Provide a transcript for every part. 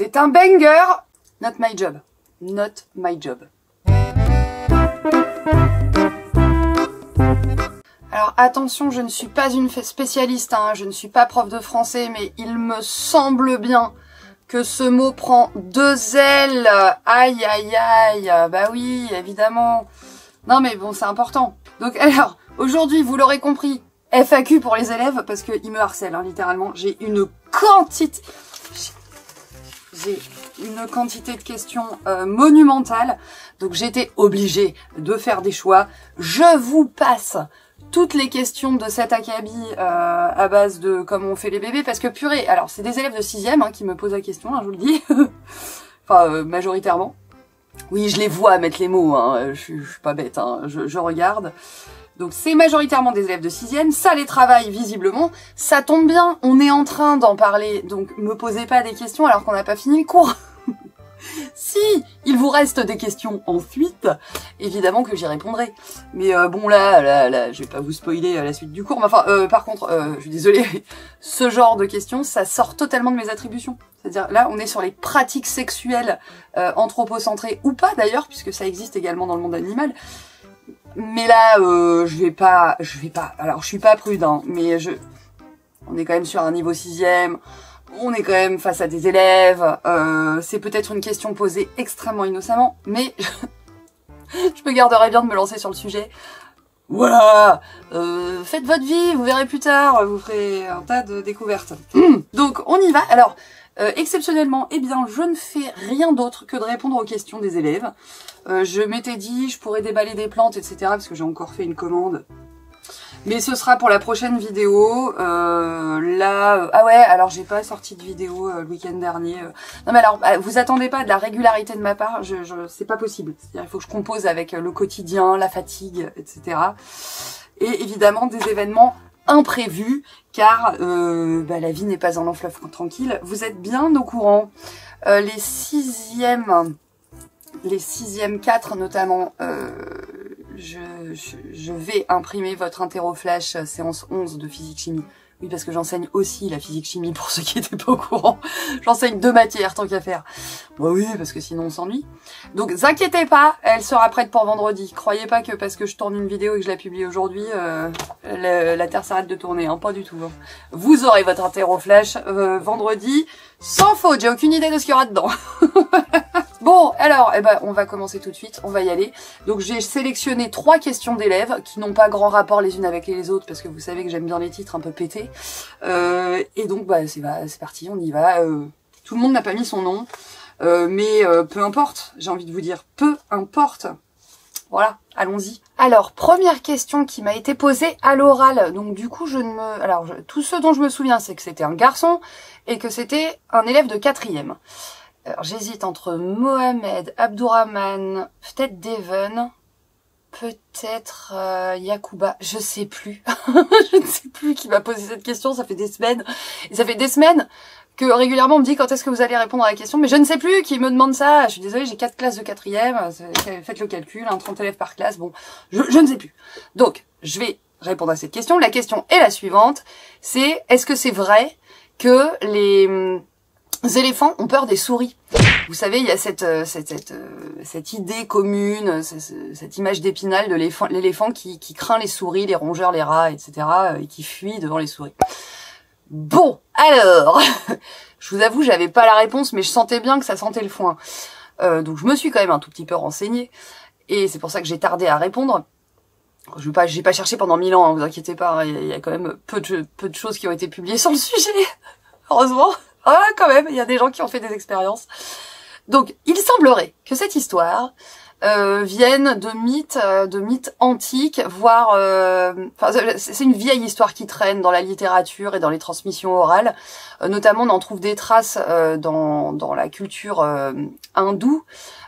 C'est un banger. Not my job. Not my job. Alors attention, je ne suis pas une spécialiste, hein, je ne suis pas prof de français, mais il me semble bien que ce mot prend 2 L. Aïe aïe aïe, bah oui, évidemment. Non mais bon, c'est important. Donc alors, aujourd'hui, vous l'aurez compris, FAQ pour les élèves, parce qu'ils me harcèlent, hein, littéralement. J'ai une quantité de questions monumentales, donc j'étais obligée de faire des choix. Je vous passe toutes les questions de cet acabit à base de comment on fait les bébés, parce que purée, alors c'est des élèves de 6e hein, qui me posent la question, hein, je vous le dis, enfin majoritairement. Oui, je les vois mettre les mots, hein. Je suis pas bête, hein. Je regarde. Donc c'est majoritairement des élèves de 6e, ça les travaille visiblement, ça tombe bien, on est en train d'en parler, donc me posez pas des questions alors qu'on n'a pas fini le cours. Si il vous reste des questions ensuite, évidemment que j'y répondrai. Mais bon là, je vais pas vous spoiler la suite du cours. Mais enfin, par contre, je suis désolée, ce genre de questions, ça sort totalement de mes attributions. C'est-à-dire là, on est sur les pratiques sexuelles anthropocentrées ou pas d'ailleurs, puisque ça existe également dans le monde animal. Mais là, je vais pas. Alors, je suis pas prude, hein, mais on est quand même sur un niveau 6e. On est quand même face à des élèves, c'est peut-être une question posée extrêmement innocemment, mais je me garderai bien de me lancer sur le sujet. Voilà, faites votre vie, vous verrez plus tard, vous ferez un tas de découvertes. Donc on y va. Alors, exceptionnellement, eh bien, je ne fais rien d'autre que de répondre aux questions des élèves. Je m'étais dit, je pourrais déballer des plantes, etc., parce que j'ai encore fait une commande. Mais ce sera pour la prochaine vidéo. Ah ouais, alors j'ai pas sorti de vidéo le week-end dernier. Non mais alors, vous attendez pas de la régularité de ma part, c'est pas possible. C'est-à-dire, il faut que je compose avec le quotidien, la fatigue, etc. Et évidemment des événements imprévus, car la vie n'est pas un long fleuve tranquille. Vous êtes bien au courant. Les 6e 4 notamment, je vais imprimer votre interro-flash séance 11 de physique-chimie. Oui, parce que j'enseigne aussi la physique-chimie pour ceux qui n'étaient pas au courant. J'enseigne 2 matières, tant qu'à faire. Bah oui, parce que sinon on s'ennuie. Donc, vous inquiétez pas, elle sera prête pour vendredi. Croyez pas que parce que je tourne une vidéo et que je la publie aujourd'hui, la Terre s'arrête de tourner, hein, pas du tout. Hein. Vous aurez votre interro-flash vendredi, sans faute, j'ai aucune idée de ce qu'il y aura dedans. Bon, alors, on va commencer tout de suite, on va y aller. Donc j'ai sélectionné 3 questions d'élèves qui n'ont pas grand rapport les unes avec les autres, parce que vous savez que j'aime bien les titres un peu pétés. Et donc, c'est parti, on y va. Tout le monde n'a pas mis son nom, mais peu importe, j'ai envie de vous dire, peu importe. Voilà, allons-y. Alors, première question qui m'a été posée à l'oral. Donc du coup, tout ce dont je me souviens, c'est que c'était un garçon et que c'était un élève de 4e. Alors, j'hésite entre Mohamed, Abdourahman, peut-être Devon, peut-être Yacouba, je sais plus. Je ne sais plus qui m'a posé cette question, ça fait des semaines. Et ça fait des semaines que régulièrement on me dit quand est-ce que vous allez répondre à la question, mais je ne sais plus qui me demande ça. Je suis désolée, j'ai 4 classes de 4e, faites le calcul, 30 élèves par classe, bon, je ne sais plus. Donc, je vais répondre à cette question. La question est la suivante, c'est est-ce que c'est vrai que les éléphants ont peur des souris? Vous savez, il y a cette idée commune, cette image d'Épinal de l'éléphant qui craint les souris, les rongeurs, les rats, etc. et qui fuit devant les souris. Bon, alors, je vous avoue, j'avais pas la réponse, mais je sentais bien que ça sentait le foin. Donc je me suis quand même un tout petit peu renseignée, et c'est pour ça que j'ai tardé à répondre. J'ai pas cherché pendant 1000 ans, hein, vous inquiétez pas, hein, il y a quand même peu de choses qui ont été publiées sur le sujet, heureusement. Ah, quand même, il y a des gens qui ont fait des expériences. Donc, il semblerait que cette histoire vienne de mythes antiques, voire... c'est une vieille histoire qui traîne dans la littérature et dans les transmissions orales. Notamment, on en trouve des traces dans la culture hindoue,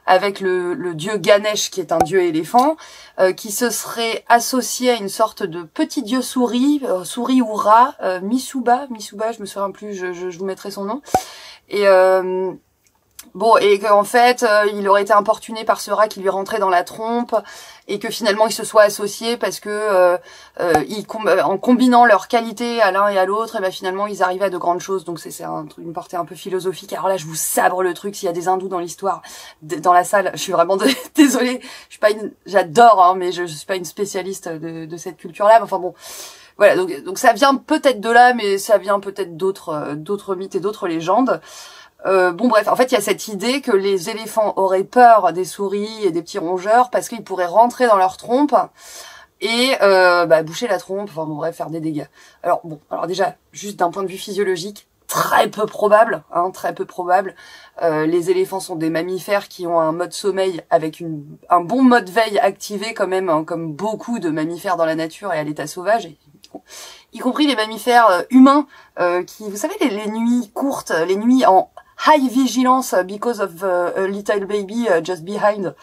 avec le dieu Ganesh, qui est un dieu éléphant, qui se serait associé à une sorte de petit dieu souris, souris ou rat, Misuba, je me souviens plus, je vous mettrai son nom. Et Bon, et qu'en fait, il aurait été importuné par ce rat qui lui rentrait dans la trompe, et que finalement il se soit associé parce que en combinant leurs qualités à l'un et à l'autre, et ben finalement ils arrivaient à de grandes choses. Donc c'est une portée un peu philosophique. Alors là, je vous sabre le truc. S'il y a des hindous dans l'histoire, dans la salle, je suis vraiment désolée. J'adore, hein, mais je suis pas une spécialiste de cette culture-là. Mais enfin bon. Voilà, donc ça vient peut-être de là, mais ça vient peut-être d'autres mythes et d'autres légendes. Bon bref, en fait il y a cette idée que les éléphants auraient peur des souris et des petits rongeurs parce qu'ils pourraient rentrer dans leur trompe et boucher la trompe, enfin bon bref, faire des dégâts. Alors déjà, juste d'un point de vue physiologique, très peu probable, hein, très peu probable. Les éléphants sont des mammifères qui ont un mode sommeil avec un bon mode veille activé quand même, hein, comme beaucoup de mammifères dans la nature et à l'état sauvage, y compris les mammifères humains qui, vous savez, les nuits courtes, les nuits en high vigilance because of a little baby just behind.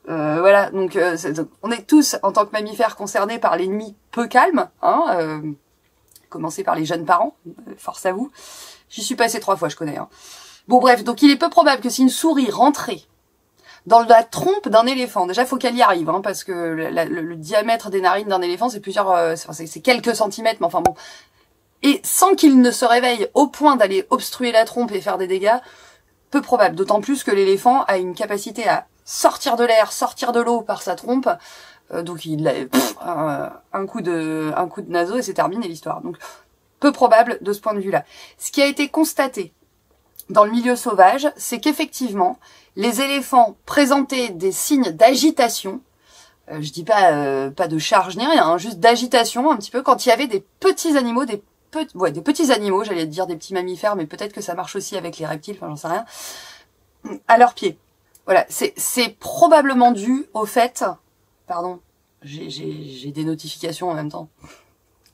Voilà, donc on est tous en tant que mammifères concernés par les nuits peu calmes, hein, commencez par les jeunes parents, force à vous. J'y suis passée 3 fois, je connais. Hein. Bon bref, donc il est peu probable que si une souris rentrait dans la trompe d'un éléphant, déjà faut qu'elle y arrive, hein, parce que le diamètre des narines d'un éléphant c'est c'est quelques centimètres, mais enfin bon. Et sans qu'il ne se réveille au point d'aller obstruer la trompe et faire des dégâts, peu probable. D'autant plus que l'éléphant a une capacité à sortir de l'air, sortir de l'eau par sa trompe. Donc il a un coup de naseau et c'est terminé l'histoire. Donc peu probable de ce point de vue-là. Ce qui a été constaté dans le milieu sauvage, c'est qu'effectivement, les éléphants présentaient des signes d'agitation. Je dis pas de charge ni rien, hein, juste d'agitation un petit peu quand il y avait des petits animaux, des petits animaux, j'allais dire des petits mammifères, mais peut-être que ça marche aussi avec les reptiles, enfin j'en sais rien, à leurs pieds. Voilà, c'est probablement dû au fait... Pardon, j'ai des notifications en même temps.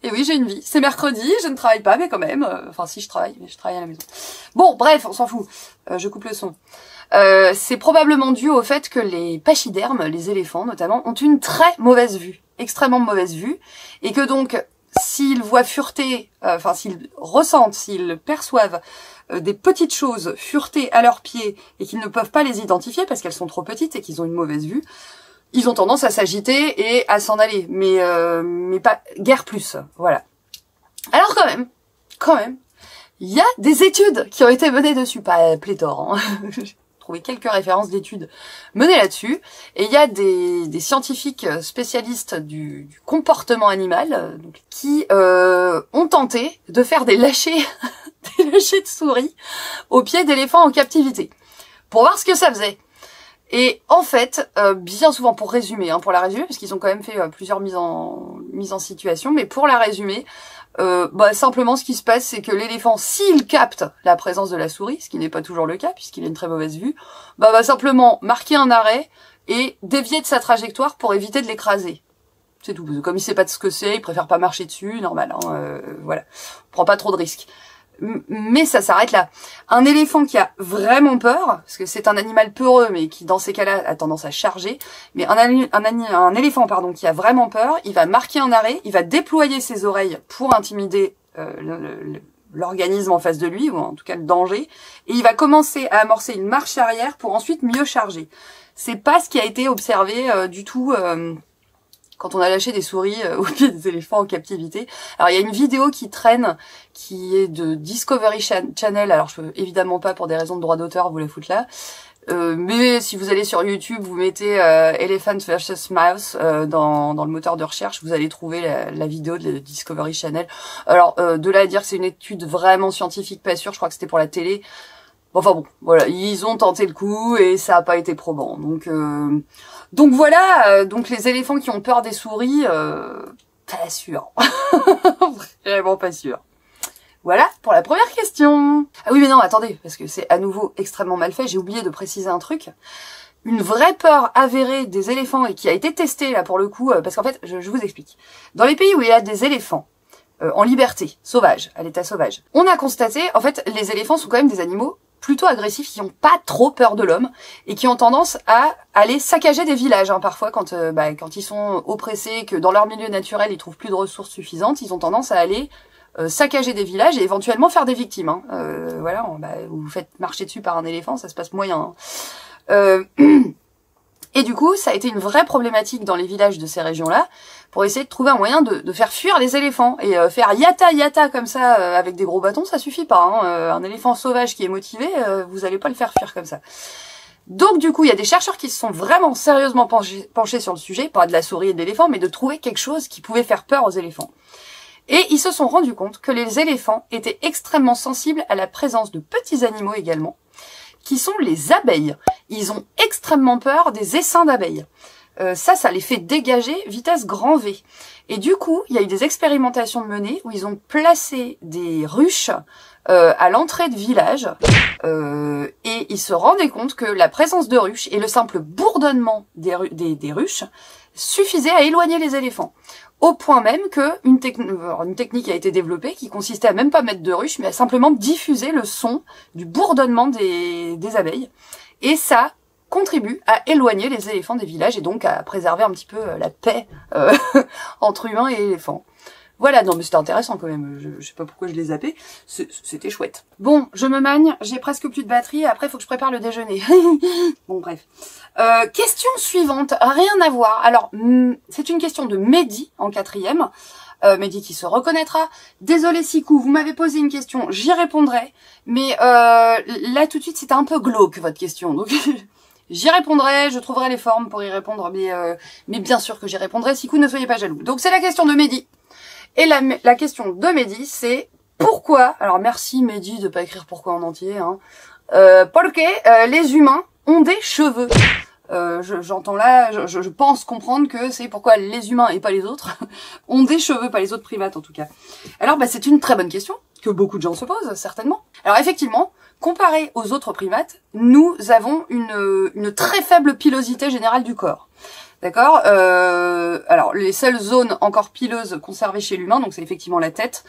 Et oui, j'ai une vie. C'est mercredi, je ne travaille pas, mais quand même. Enfin, si je travaille, mais je travaille à la maison. Bon, bref, on s'en fout. Je coupe le son. C'est probablement dû au fait que les pachydermes, les éléphants notamment, ont une très mauvaise vue, extrêmement mauvaise vue, et que donc... s'ils voient fureter, s'ils ressentent, s'ils perçoivent des petites choses fureter à leurs pieds et qu'ils ne peuvent pas les identifier parce qu'elles sont trop petites et qu'ils ont une mauvaise vue, ils ont tendance à s'agiter et à s'en aller, mais pas guère plus, voilà. Alors quand même, il y a des études qui ont été menées dessus, pas pléthore, hein. Trouvé quelques références d'études menées là-dessus, et il y a des scientifiques spécialistes du comportement animal qui ont tenté de faire des lâchers de souris aux pieds d'éléphants en captivité pour voir ce que ça faisait. Et en fait, bien souvent, pour résumer, hein, pour la résumer, parce qu'ils ont quand même fait plusieurs mises en situation, mais pour la résumer, simplement ce qui se passe, c'est que l'éléphant, s'il capte la présence de la souris, ce qui n'est pas toujours le cas, puisqu'il a une très mauvaise vue, va simplement marquer un arrêt et dévier de sa trajectoire pour éviter de l'écraser. C'est tout. Comme il sait pas de ce que c'est, il préfère pas marcher dessus, normal, hein, voilà. On prend pas trop de risques. Mais ça s'arrête là. Un éléphant qui a vraiment peur, parce que c'est un animal peureux, mais qui dans ces cas-là a tendance à charger, mais un éléphant qui a vraiment peur, il va marquer un arrêt, il va déployer ses oreilles pour intimider l'organisme en face de lui, ou en tout cas le danger, et il va commencer à amorcer une marche arrière pour ensuite mieux charger. C'est pas ce qui a été observé du tout... quand on a lâché des souris au pied des éléphants en captivité. Alors il y a une vidéo qui traîne, qui est de Discovery Channel, alors je peux évidemment pas pour des raisons de droit d'auteur vous la foutre là, mais si vous allez sur YouTube, vous mettez Elephant versus Mouse dans le moteur de recherche, vous allez trouver la vidéo de Discovery Channel. Alors de là à dire que c'est une étude vraiment scientifique, pas sûre, je crois que c'était pour la télé. Enfin bon, voilà, ils ont tenté le coup et ça a pas été probant. Donc voilà, donc les éléphants qui ont peur des souris, pas sûr. Vraiment pas sûr. Voilà pour la première question. Ah oui mais non, attendez, parce que c'est à nouveau extrêmement mal fait, j'ai oublié de préciser un truc. Une vraie peur avérée des éléphants et qui a été testée là pour le coup, parce qu'en fait, je vous explique. Dans les pays où il y a des éléphants, en liberté, sauvages, à l'état sauvage, on a constaté, en fait, les éléphants sont quand même des animaux plutôt agressifs, qui n'ont pas trop peur de l'homme, et qui ont tendance à aller saccager des villages, hein, parfois quand ils sont oppressés, que dans leur milieu naturel ils trouvent plus de ressources suffisantes, ils ont tendance à aller saccager des villages et éventuellement faire des victimes. Hein. voilà, bah, vous vous faites marcher dessus par un éléphant, ça se passe moyen. Et du coup, ça a été une vraie problématique dans les villages de ces régions-là, pour essayer de trouver un moyen de faire fuir les éléphants. Et faire yata yata comme ça, avec des gros bâtons, ça suffit pas. Hein. Un éléphant sauvage qui est motivé, vous allez pas le faire fuir comme ça. Donc du coup, il y a des chercheurs qui se sont vraiment sérieusement penchés sur le sujet, pas de la souris et de l'éléphant, mais de trouver quelque chose qui pouvait faire peur aux éléphants. Et ils se sont rendus compte que les éléphants étaient extrêmement sensibles à la présence de petits animaux également, qui sont les abeilles. Ils ont extrêmement peur des essaims d'abeilles. Ça les fait dégager vitesse grand V. Et du coup, il y a eu des expérimentations menées où ils ont placé des ruches à l'entrée de village et ils se rendaient compte que la présence de ruches et le simple bourdonnement des ruches suffisait à éloigner les éléphants. Au point même que une technique a été développée qui consistait à même pas mettre de ruches, mais à simplement diffuser le son du bourdonnement des abeilles. Et ça contribue à éloigner les éléphants des villages et donc à préserver un petit peu la paix entre humains et éléphants. Voilà, non mais c'était intéressant quand même, je sais pas pourquoi je l'ai zappé, c'était chouette. Bon, je me magne, j'ai presque plus de batterie, après il faut que je prépare le déjeuner. Bon bref. Question suivante, rien à voir. Alors, c'est une question de Mehdi en 4e. Mehdi qui se reconnaîtra. Désolé Sikou, vous m'avez posé une question, j'y répondrai. Mais là tout de suite c'était un peu glauque votre question, donc j'y répondrai, je trouverai les formes pour y répondre, mais bien sûr que j'y répondrai, Sikou, ne soyez pas jaloux. Donc c'est la question de Mehdi. Et la question de Mehdi, c'est pourquoi, alors merci Mehdi de pas écrire pourquoi en entier, hein, pourquoi les humains ont des cheveux. J'entends là, je pense comprendre que c'est pourquoi les humains et pas les autres ont des cheveux, pas les autres primates en tout cas. Alors bah c'est une très bonne question que beaucoup de gens se posent certainement. Alors effectivement, comparé aux autres primates, nous avons une très faible pilosité générale du corps. D'accord. Alors les seules zones encore pileuses conservées chez l'humain, donc c'est effectivement la tête,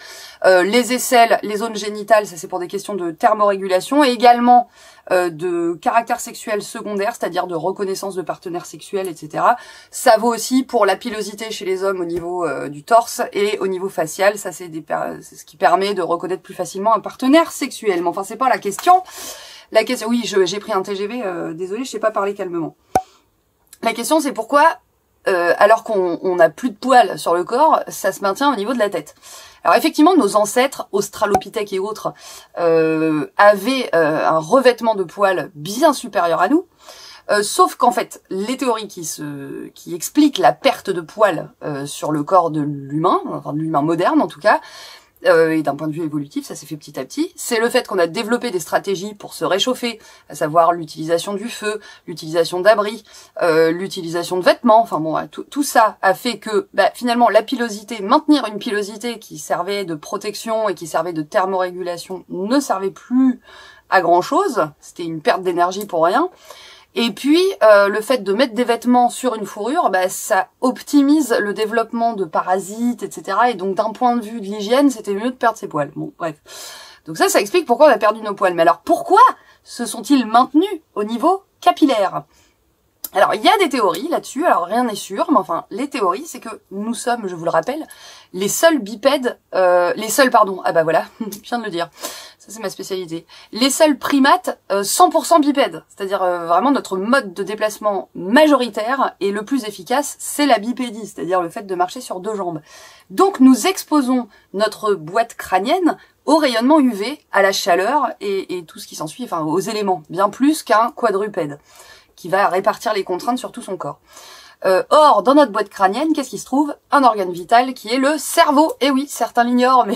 les aisselles, les zones génitales, ça c'est pour des questions de thermorégulation et également de caractère sexuel secondaire, c'est-à-dire de reconnaissance de partenaires sexuels, etc. Ça vaut aussi pour la pilosité chez les hommes au niveau du torse et au niveau facial, ça c'est ce qui permet de reconnaître plus facilement un partenaire sexuel. Mais enfin c'est pas la question. La question, oui, j'ai pris un TGV, désolé, je sais pas parler calmement. La question c'est pourquoi, alors qu'on n'a plus de poils sur le corps, ça se maintient au niveau de la tête. Alors effectivement, nos ancêtres, australopithèques et autres, avaient un revêtement de poils bien supérieur à nous, sauf qu'en fait, les théories qui expliquent la perte de poils sur le corps de l'humain, enfin de l'humain moderne en tout cas, et d'un point de vue évolutif, ça s'est fait petit à petit, c'est le fait qu'on a développé des stratégies pour se réchauffer, à savoir l'utilisation du feu, l'utilisation d'abris, l'utilisation de vêtements, enfin bon, tout ça a fait que finalement la pilosité, maintenir une pilosité qui servait de protection et qui servait de thermorégulation ne servait plus à grand chose, c'était une perte d'énergie pour rien. Et puis, le fait de mettre des vêtements sur une fourrure, ça optimise le développement de parasites, etc. Et donc, d'un point de vue de l'hygiène, c'était mieux de perdre ses poils. Bon, bref. Donc ça explique pourquoi on a perdu nos poils. Mais alors, pourquoi se sont-ils maintenus au niveau capillaire ? Alors, il y a des théories là-dessus, alors rien n'est sûr, mais enfin, les théories, c'est que nous sommes, je vous le rappelle, les seuls bipèdes, ah bah voilà, je viens de le dire, ça c'est ma spécialité, les seuls primates 100% bipèdes, c'est-à-dire vraiment notre mode de déplacement majoritaire et le plus efficace, c'est la bipédie, c'est-à-dire le fait de marcher sur deux jambes. Donc nous exposons notre boîte crânienne au rayonnement UV, à la chaleur et tout ce qui s'ensuit, enfin aux éléments, bien plus qu'un quadrupède, qui va répartir les contraintes sur tout son corps. Or, dans notre boîte crânienne, qu'est-ce qui se trouve? Un organe vital qui est le cerveau. Et oui, certains l'ignorent, mais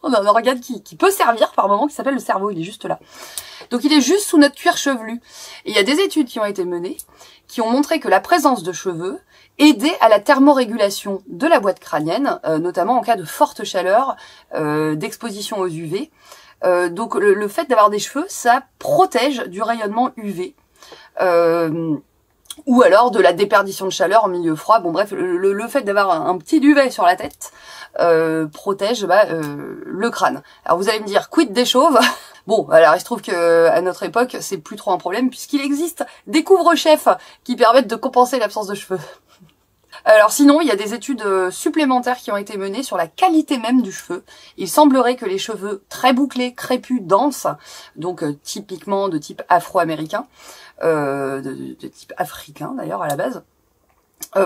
on a un organe qui peut servir par moment, qui s'appelle le cerveau, il est juste là. Donc il est juste sous notre cuir chevelu. Et il y a des études qui ont été menées, qui ont montré que la présence de cheveux aidait à la thermorégulation de la boîte crânienne, notamment en cas de forte chaleur, d'exposition aux UV. Donc le fait d'avoir des cheveux, ça protège du rayonnement UV. Ou alors de la déperdition de chaleur en milieu froid. Bon bref, le fait d'avoir un petit duvet sur la tête protège le crâne. Alors vous allez me dire, quid des chauves? Bon, alors il se trouve que à notre époque, c'est plus trop un problème puisqu'il existe des couvre-chefs qui permettent de compenser l'absence de cheveux. Alors sinon, il y a des études supplémentaires qui ont été menées sur la qualité même du cheveu. Il semblerait que les cheveux très bouclés, crépus, denses, donc typiquement de type afro-américain, de type africain d'ailleurs à la base,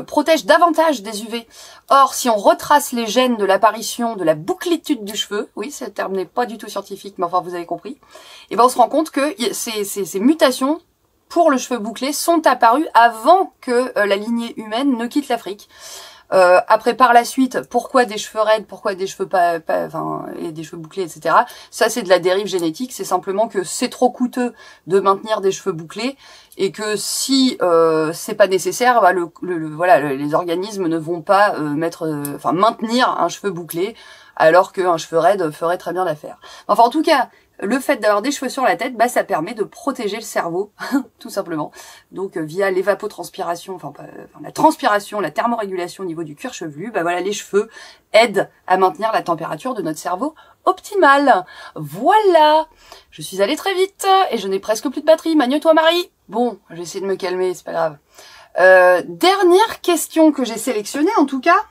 protègent davantage des UV. Or, si on retrace les gènes de l'apparition de la bouclitude du cheveu, oui, ce terme n'est pas du tout scientifique, mais enfin vous avez compris, et ben on se rend compte que ces mutations pour le cheveu bouclé sont apparues avant que la lignée humaine ne quitte l'Afrique. Après, par la suite, pourquoi des cheveux raides, pourquoi des cheveux et des cheveux bouclés, etc. Ça, c'est de la dérive génétique. C'est simplement que c'est trop coûteux de maintenir des cheveux bouclés et que si c'est pas nécessaire, bah, les organismes ne vont pas maintenir un cheveu bouclé alors qu'un cheveu raide ferait très bien l'affaire. Enfin, en tout cas, le fait d'avoir des cheveux sur la tête, bah, ça permet de protéger le cerveau, tout simplement. Donc, via l'évapotranspiration, la transpiration, la thermorégulation au niveau du cuir chevelu, bah voilà, les cheveux aident à maintenir la température de notre cerveau optimale. Voilà! Je suis allée très vite et je n'ai presque plus de batterie. Magne-toi, Marie! Bon, je vais essayer de me calmer, c'est pas grave. Dernière question que j'ai sélectionnée, en tout cas.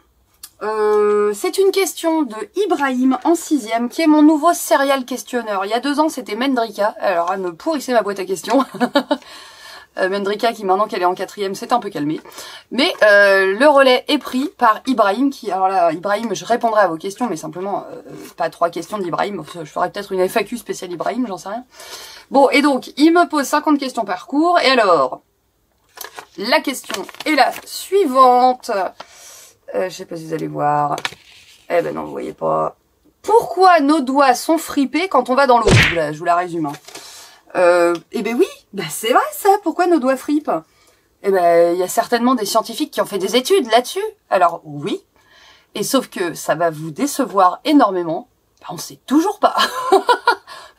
C'est une question de Ibrahim en 6e, qui est mon nouveau serial questionneur. Il y a 2 ans, c'était Mendrika. Alors, elle me pourrissait ma boîte à questions. Mendrika, qui maintenant qu'elle est en 4e, s'est un peu calmée. Mais le relais est pris par Ibrahim, qui... Alors là, Ibrahim, je répondrai à vos questions, mais simplement, pas 3 questions d'Ibrahim. Je ferai peut-être une FAQ spéciale Ibrahim, j'en sais rien. Bon, et donc, il me pose 50 questions par cours. Et alors, la question est la suivante... je sais pas si vous allez voir. Eh ben non, vous voyez pas. Pourquoi nos doigts sont fripés quand on va dans l'eau? Je vous la résume. Eh ben oui, ben c'est vrai ça. Pourquoi nos doigts fripent? Eh ben, il y a certainement des scientifiques qui ont fait des études là-dessus. Alors oui. Et sauf que ça va vous décevoir énormément. Ben, on sait toujours pas.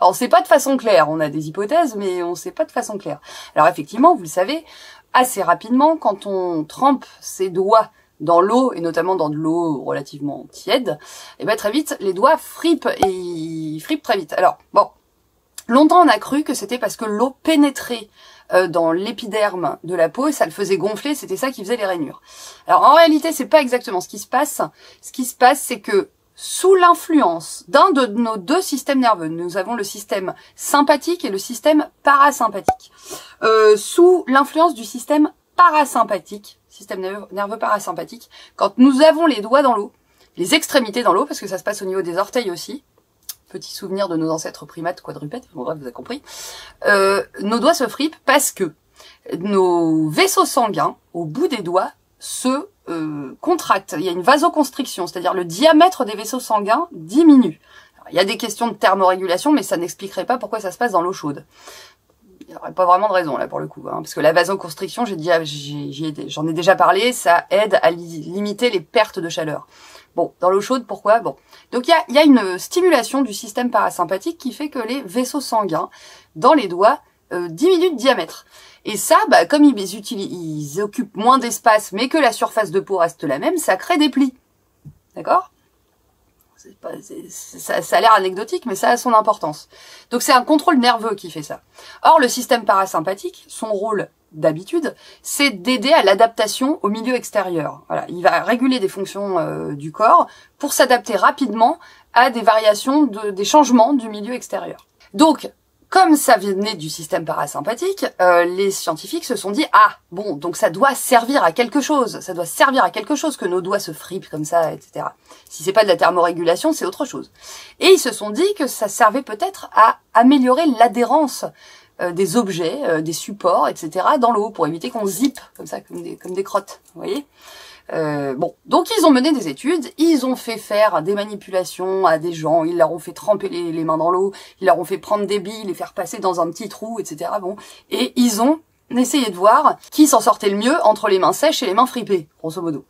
Alors, on sait pas de façon claire. On a des hypothèses, mais on sait pas de façon claire. Alors effectivement, vous le savez, assez rapidement, quand on trempe ses doigts dans l'eau, et notamment dans de l'eau relativement tiède, et ben très vite, les doigts fripent, et ils fripent très vite. Alors, bon, longtemps on a cru que c'était parce que l'eau pénétrait dans l'épiderme de la peau, et ça le faisait gonfler, c'était ça qui faisait les rainures. Alors en réalité, c'est pas exactement ce qui se passe. Ce qui se passe, c'est que sous l'influence d'un de nos 2 systèmes nerveux, nous avons le système sympathique et le système parasympathique. Sous l'influence du système parasympathique, système nerveux parasympathique, quand nous avons les doigts dans l'eau, les extrémités dans l'eau, parce que ça se passe au niveau des orteils aussi, petit souvenir de nos ancêtres primates quadrupèdes, bon bref, vous avez compris, nos doigts se fripent parce que nos vaisseaux sanguins, au bout des doigts, se contractent. Il y a une vasoconstriction, c'est-à-dire le diamètre des vaisseaux sanguins diminue. Alors, il y a des questions de thermorégulation, mais ça n'expliquerait pas pourquoi ça se passe dans l'eau chaude. Il n'y aurait pas vraiment de raison là pour le coup, hein, parce que la vasoconstriction, j'en ai déjà parlé, ça aide à limiter les pertes de chaleur. Bon, dans l'eau chaude, pourquoi? Bon, donc il y a une stimulation du système parasympathique qui fait que les vaisseaux sanguins dans les doigts diminuent de diamètre. Et ça, bah, comme ils occupent moins d'espace, mais que la surface de peau reste la même, ça crée des plis. D'accord? Ça a l'air anecdotique, mais ça a son importance. Donc c'est un contrôle nerveux qui fait ça. Or, le système parasympathique, son rôle d'habitude, c'est d'aider à l'adaptation au milieu extérieur. Voilà, il va réguler des fonctions du corps pour s'adapter rapidement à des variations, des changements du milieu extérieur. Donc, comme ça venait du système parasympathique, les scientifiques se sont dit « Ah, bon, donc ça doit servir à quelque chose. Ça doit servir à quelque chose que nos doigts se fripent comme ça, etc. Si c'est pas de la thermorégulation, c'est autre chose. » Et ils se sont dit que ça servait peut-être à améliorer l'adhérence des objets, des supports, etc. dans l'eau, pour éviter qu'on zippe comme ça, comme des crottes, vous voyez. Bon, donc ils ont mené des études, ils ont fait faire des manipulations à des gens, ils leur ont fait tremper les mains dans l'eau, ils leur ont fait prendre des billes, les faire passer dans un petit trou, etc. Bon, et ils ont essayé de voir qui s'en sortait le mieux entre les mains sèches et les mains fripées, grosso modo.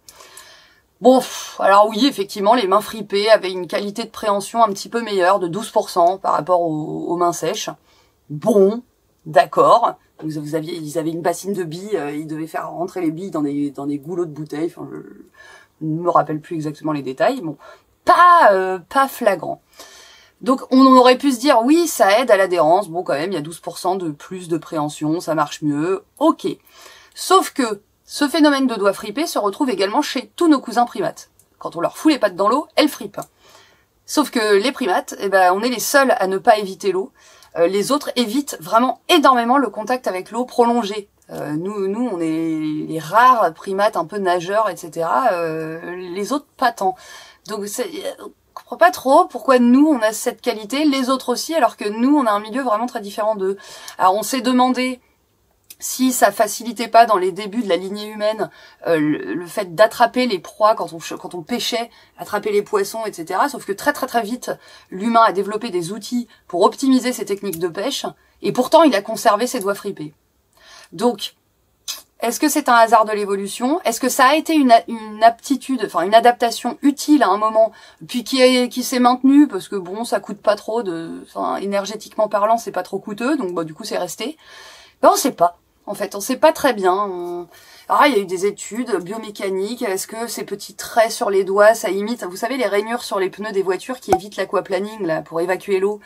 Bon, alors oui, effectivement, les mains fripées avaient une qualité de préhension un petit peu meilleure, de 12% par rapport aux mains sèches. Bon, d'accord. Ils avaient une bassine de billes, ils devaient faire rentrer les billes dans des goulots de bouteilles. Enfin, je ne me rappelle plus exactement les détails. Bon, pas flagrant. Donc, on aurait pu se dire, oui, ça aide à l'adhérence. Bon, quand même, il y a 12% de plus de préhension, ça marche mieux. Ok. Sauf que Ce phénomène de doigts fripés se retrouve également chez tous nos cousins primates. Quand on leur fout les pattes dans l'eau, elles fripent. Sauf que les primates, eh ben, on est les seuls à ne pas éviter l'eau. Les autres évitent vraiment énormément le contact avec l'eau prolongé. Nous, on est les rares primates un peu nageurs, etc. Les autres, pas tant. Donc, on comprend pas trop pourquoi nous, on a cette qualité, les autres aussi, alors que nous, on a un milieu vraiment très différent d'eux. Alors, on s'est demandé si ça facilitait pas dans les débuts de la lignée humaine le fait d'attraper les proies quand on pêchait, attraper les poissons, etc. Sauf que très vite, l'humain a développé des outils pour optimiser ses techniques de pêche, et pourtant il a conservé ses doigts fripés. Donc, est-ce que c'est un hasard de l'évolution? Est-ce que ça a été une aptitude, enfin une adaptation utile à un moment, puis qui s'est maintenue parce que bon, ça coûte pas trop énergétiquement parlant, c'est pas trop coûteux, donc bah, du coup c'est resté. Ben on sait pas. En fait, on sait pas très bien. Il y a eu des études biomécaniques. Est-ce que ces petits traits sur les doigts, ça imite, vous savez, les rainures sur les pneus des voitures qui évitent l'aquaplaning, là, pour évacuer l'eau.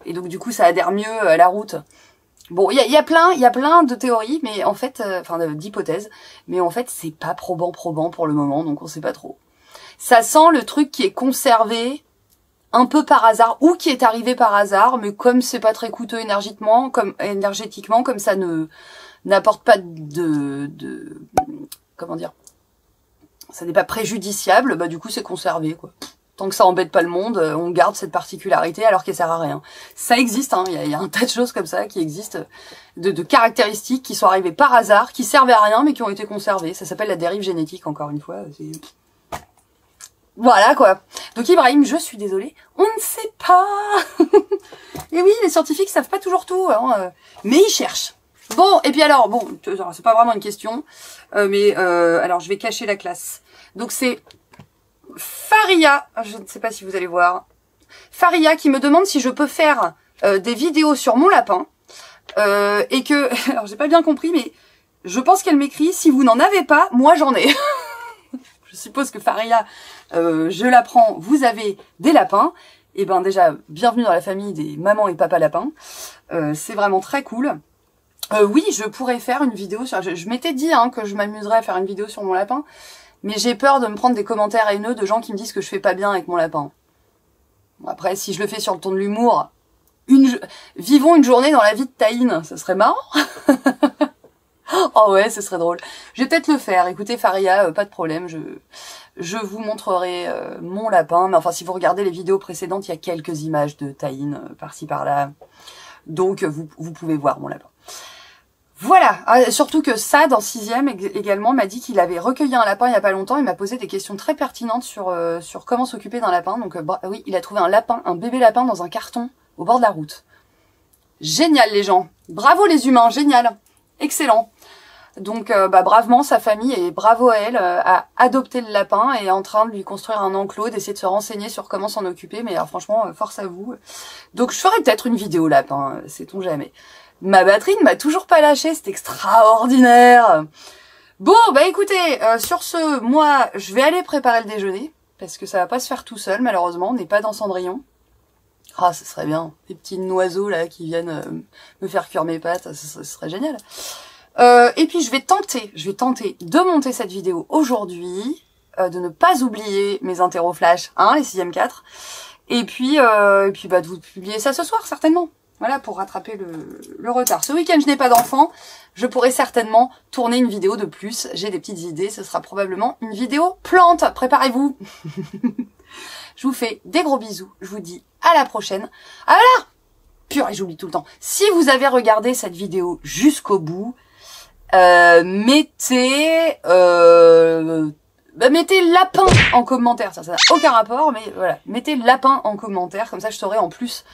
Et donc, du coup, ça adhère mieux à la route. Bon, il y a plein de théories, mais en fait, d'hypothèses. Mais en fait, c'est pas probant pour le moment, donc on sait pas trop. Ça sent le truc qui est conservé un peu par hasard, ou qui est arrivé par hasard, mais comme c'est pas très coûteux énergétiquement, comme ça n'apporte pas comment dire, ça n'est pas préjudiciable, bah du coup c'est conservé, quoi. Tant que ça embête pas le monde, on garde cette particularité alors qu'elle sert à rien. Ça existe, hein, il y a un tas de choses comme ça qui existent, de caractéristiques qui sont arrivées par hasard, qui servaient à rien mais qui ont été conservées. Ça s'appelle la dérive génétique, encore une fois. Voilà, quoi. Donc Ibrahim, je suis désolée, on ne sait pas. Et oui, les scientifiques savent pas toujours tout, hein, mais ils cherchent. Bon, et puis alors, bon, c'est pas vraiment une question, mais alors je vais cacher la classe. Donc c'est Faria, je ne sais pas si vous allez voir, Faria qui me demande si je peux faire des vidéos sur mon lapin, et que, alors j'ai pas bien compris, mais je pense qu'elle m'écrit, si vous n'en avez pas, moi j'en ai. Je suppose que Faria, je l'apprends, vous avez des lapins. Et ben déjà, bienvenue dans la famille des mamans et papas lapins. C'est vraiment très cool. Oui, je pourrais faire une vidéo sur... Je m'étais dit que je m'amuserais à faire une vidéo sur mon lapin, mais j'ai peur de me prendre des commentaires haineux de gens qui me disent que je fais pas bien avec mon lapin. Bon, après, si je le fais sur le ton de l'humour, vivons une journée dans la vie de Taïn, ce serait marrant. Oh ouais, ce serait drôle. Je vais peut-être le faire. Écoutez, Faria, pas de problème, je vous montrerai mon lapin. Mais enfin, si vous regardez les vidéos précédentes, il y a quelques images de Taïn par-ci par-là. Donc, vous pouvez voir mon lapin. Voilà, surtout que Sad, en 6e également, m'a dit qu'il avait recueilli un lapin il y a pas longtemps. Il m'a posé des questions très pertinentes sur comment s'occuper d'un lapin. Donc oui, il a trouvé un bébé lapin dans un carton au bord de la route. Génial les gens, bravo les humains, génial, excellent. Donc bravement sa famille, et bravo à elle, a adopté le lapin et est en train de lui construire un enclos, d'essayer de se renseigner sur comment s'en occuper. Mais alors, franchement, force à vous. Donc je ferai peut-être une vidéo lapin, sait-on jamais. Ma batterie ne m'a toujours pas lâché, c'est extraordinaire. Bon, bah écoutez, sur ce, moi, je vais aller préparer le déjeuner, parce que ça va pas se faire tout seul, malheureusement, on n'est pas dans Cendrillon. Ah, ce serait bien, des petits oiseaux là qui viennent me faire cuire mes pâtes, ce serait génial. Et puis je vais tenter de monter cette vidéo aujourd'hui, de ne pas oublier mes interros flash, les 6e 4, et puis de vous publier ça ce soir certainement. Voilà, pour rattraper le retard. Ce week-end, je n'ai pas d'enfant. Je pourrais certainement tourner une vidéo de plus. J'ai des petites idées. Ce sera probablement une vidéo plante. Préparez-vous. Je vous fais des gros bisous. Je vous dis à la prochaine. Ah voilà! Purée, j'oublie tout le temps. Si vous avez regardé cette vidéo jusqu'au bout, mettez lapin en commentaire. Ça n'a aucun rapport, mais voilà. Mettez lapin en commentaire. Comme ça, je saurai en plus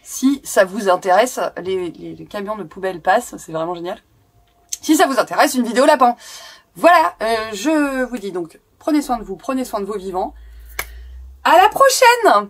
si ça vous intéresse. Les camions de poubelle passent. C'est vraiment génial. Si ça vous intéresse, une vidéo lapin. Voilà. Je vous dis donc, prenez soin de vous, prenez soin de vos vivants. À la prochaine!